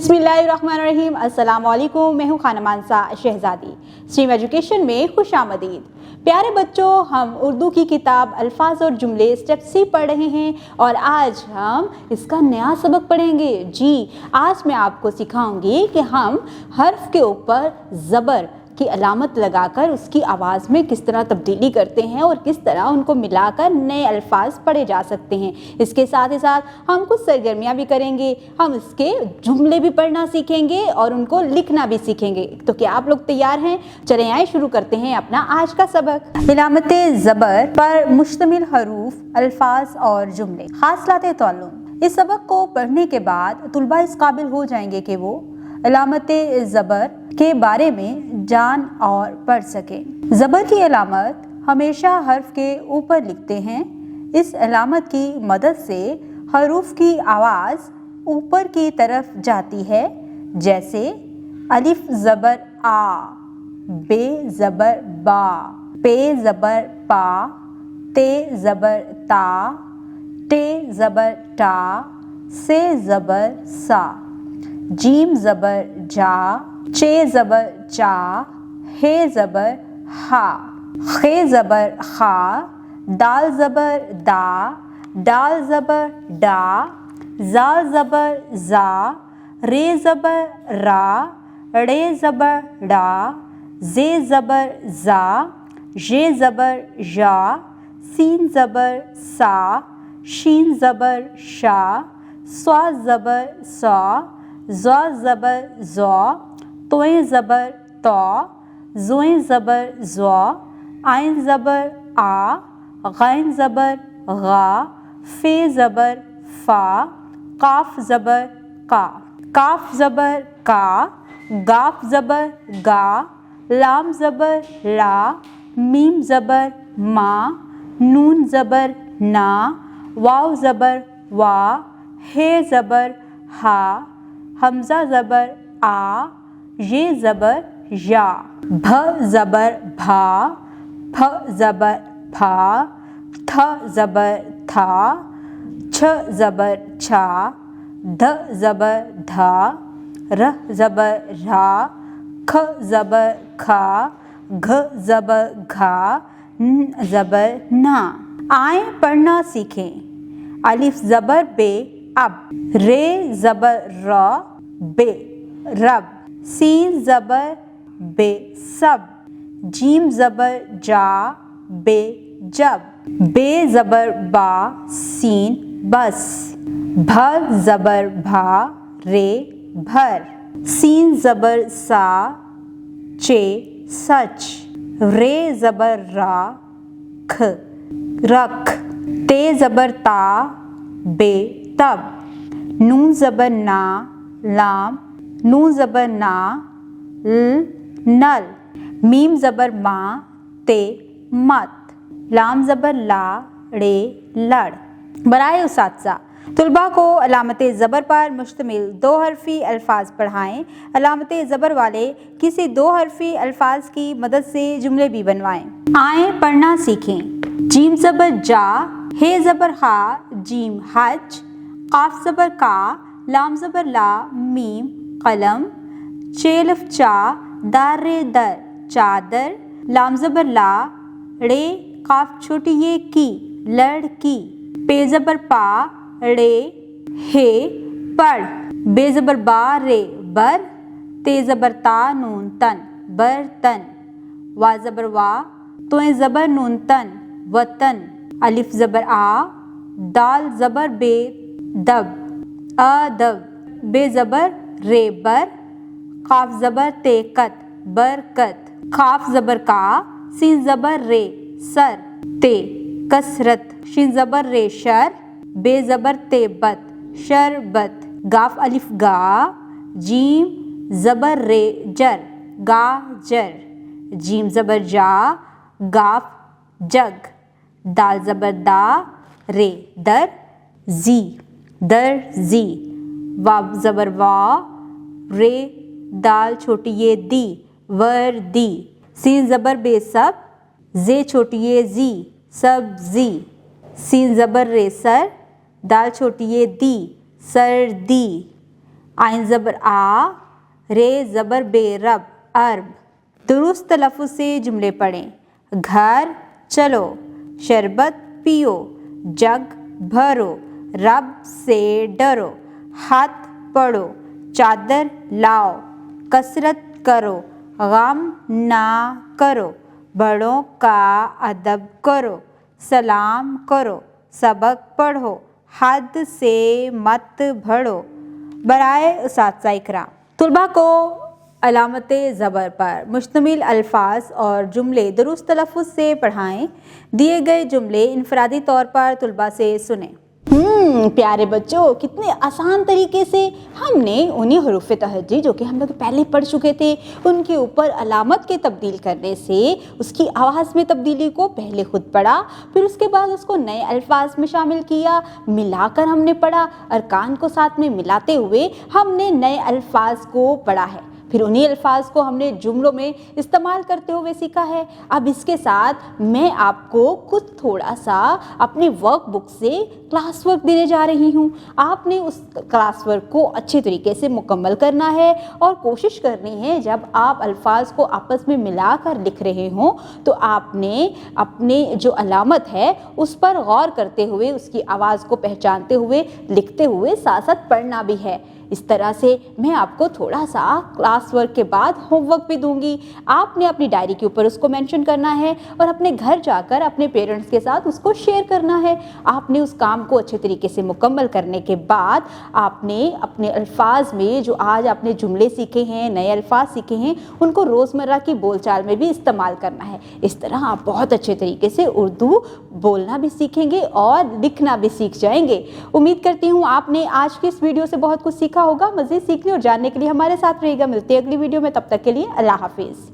बिस्मिल्लाहिर्रहमानिर्रहीम। अस्सलाम वालेकुम। मैं हूँ खानम मानसा शहजादी। स्ट्रीम एजुकेशन में खुश आमदीद। प्यारे बच्चों, हम उर्दू की किताब अल्फाज और जुमले स्टेप सी पढ़ रहे हैं और आज हम इसका नया सबक पढ़ेंगे। जी, आज मैं आपको सिखाऊंगी कि हम हर्फ के ऊपर ज़बर की अलामत लगाकर उसकी आवाज़ में किस तरह तब्दीली करते हैं और किस तरह उनको मिलाकर नए अल्फाज पढ़े जा सकते हैं। इसके साथ ही साथ हम कुछ सरगर्मियाँ भी करेंगे। हम इसके जुमले भी पढ़ना सीखेंगे और उनको लिखना भी सीखेंगे। तो क्या आप लोग तैयार हैं? चलें आए शुरू करते हैं अपना आज का सबक। इलामत ज़बर पर मुश्तमिल हरूफ, अल्फाज और जुमले, हासिलात ताल्लुम। इस सबक को पढ़ने के बाद तुलबा इस काबिल हो जाएंगे कि वो अलामत ज़बर के बारे में जान और पढ़ सकें। ज़बर की अलामत हमेशा हर्फ के ऊपर लिखते हैं। इस अलामत की मदद से हरूफ की आवाज़ ऊपर की तरफ जाती है, जैसे अलिफ ज़बर आ, बे ज़बर बा, पे ज़बर पा, ते ज़बर ता, टे ज़बर टा, से ज़बर सा, जीम ज़बर जा, चे ज़बर चा, हे ज़बर हा, खे ज़बर खा, दाल ज़बर दा, डाल ज़बर डा, ज़ाल ज़बर ज़ा, रे ज़बर रा, ड़े ज़बर डा, जे ज़बर ज़ा, जे ज़बर जा, सीन ज़बर सा, शीन ज़बर शा, स्वा ज़बर सा, ज़ा ज़बर ज़ा, तोए ज़बर तौ, ज़ोए ज़बर ज़ा, आइन ज़बर आ, गैन ज़बर गा, फे ज़बर फा, काफ ज़बर का, काफ ज़बर का, गाफ ज़बर गा, लाम ज़बर ला, मीम ज़बर मा, नून ज़बर ना, वाव ज़बर वा, हे ज़बर हा, हमज़ा ज़बर आ, ये ज़बर या, भ ज़बर भा, फ ज़बर फा, थ ज़बर था, छ ज़बर छा, ध ज़बर धा, र ज़बर रा, ख ज़बर खा, घ ज़बर घा, न ज़बर ना। आए पढ़ना सीखें। अलिफ ज़बर बे, अब, रे ज़बर र, बे, रब, सीन ज़बर बे, सब, जीम ज़बर जा, बे, जब, बे ज़बर बा, सीन, बस, भ ज़बर भा, रे, भर, सीन ज़बर सा, चे, सच, रे ज़बर रा, ख, रख, ते ज़बर ता, बे, तब, नून ज़बर ना, लाम, नून ज़बर ना, ल, नल, मीम ज़बर मा, ते, मत, लाम ज़बर ला, ड़े, लड़। बराए उसात्ज़ा, तुलबा को अलामत ज़बर पर मुश्तमिल दो हरफी अल्फाज पढ़ाएँ। अलामत ज़बर वाले किसी दो हरफी अल्फाज की मदद से जुमले भी बनवाएँ। आए पढ़ना सीखें। जीम ज़बर जा, हे ज़बर हा, जीम हज, काफ ज़बर का, लाम ज़बर ला, मीम, कलम, चेलफ चा, दार रे दर, चादर, लाम ज़बर ला, ड़े, काफ छोटी ये की, लड़की, पे ज़बर पा, ड़े, हे, पढ़, बे ज़बर बा, रे, बर, ते ज़बर ता, नून तन, बर्तन, वा ज़बर वा, तोए ज़बर नून तन, वतन, अलिफ ज़बर आ, दाल ज़बर बे, दब, अदब, बे ज़बर रे, बर, काफ ज़बर ते, कत, बरकत, खाफ ज़बर का, सीन ज़बर रे, सर, ते, कसरत, शीन ज़बर रे, शर, बे ज़बर ते, बत, शरबत, गाफ अलिफ गा, जीम ज़बर रे, जर, गाजर, जीम ज़बर जा, गाफ, जग, दाल ज़बर दा, रे, दर, जी, दर जी, वाव ज़बर वा, रे, दाल छोटी ये दी, वर्दी, सीन ज़बर बे, सब, जे छोटी ये जी, सब्जी, सीन ज़बर रे, सर, दाल छोटी ये दी, सर्दी, आइन ज़बर आ, रे ज़बर बे रब, अरब। दुरुस्त तलफ़्फ़ुज़ से जुमले पढ़ें। घर चलो, शरबत पियो, जग भरो, रब से डरो, हाथ पढ़ो, चादर लाओ, कसरत करो, गम ना करो, बड़ों का अदब करो, सलाम करो, सबक पढ़ो, हद से मत बढ़ो। बराए उसातिज़ा इकराम, तुलबा को अलामत ज़बर पर मुश्तमिल अल्फाज और जुमले दुरुस्त तलफ़्फ़ुज़ से पढ़ाएं। दिए गए जुमले इनफरादी तौर पर तुलबा से सुने। प्यारे बच्चों, कितने आसान तरीके से हमने उन्हीं हरूफ तहज्जी जो कि हम लोग पहले पढ़ चुके थे, उनके ऊपर अलामत के तब्दील करने से उसकी आवाज़ में तब्दीली को पहले खुद पढ़ा, फिर उसके बाद उसको नए अल्फाज में शामिल किया, मिलाकर हमने पढ़ा, अरकान को साथ में मिलाते हुए हमने नए अल्फाज को पढ़ा है। फिर उन्हीं अल्फाज को हमने जुमलों में इस्तेमाल करते हुए सीखा है। अब इसके साथ मैं आपको कुछ थोड़ा सा अपने वर्क बुक से क्लास वर्क देने जा रही हूँ। आपने उस क्लास वर्क को अच्छे तरीके से मुकम्मल करना है और कोशिश करनी है जब आप अल्फाज को आपस में मिलाकर लिख रहे हों तो आपने अपने जो अलामत है उस पर गौर करते हुए, उसकी आवाज़ को पहचानते हुए, लिखते हुए साथ साथ पढ़ना भी है। इस तरह से मैं आपको थोड़ा सा क्लास वर्क के बाद होमवर्क भी दूंगी। आपने अपनी डायरी के ऊपर उसको मेंशन करना है और अपने घर जाकर अपने पेरेंट्स के साथ उसको शेयर करना है। आपने उस काम को अच्छे तरीके से मुकम्मल करने के बाद आपने अपने अल्फाज में जो आज आपने जुमले सीखे हैं, नए अल्फाज सीखे हैं, उनको रोज़मर्रा की बोलचाल में भी इस्तेमाल करना है। इस तरह आप बहुत अच्छे तरीके से उर्दू बोलना भी सीखेंगे और लिखना भी सीख जाएंगे। उम्मीद करती हूँ आपने आज की इस वीडियो से बहुत कुछ सीखा होगा। मज़ीद सीखने और जानने के लिए हमारे साथ रहिएगा। मिलते हैं अगली वीडियो में, तब तक के लिए अल्लाह हाफिज़।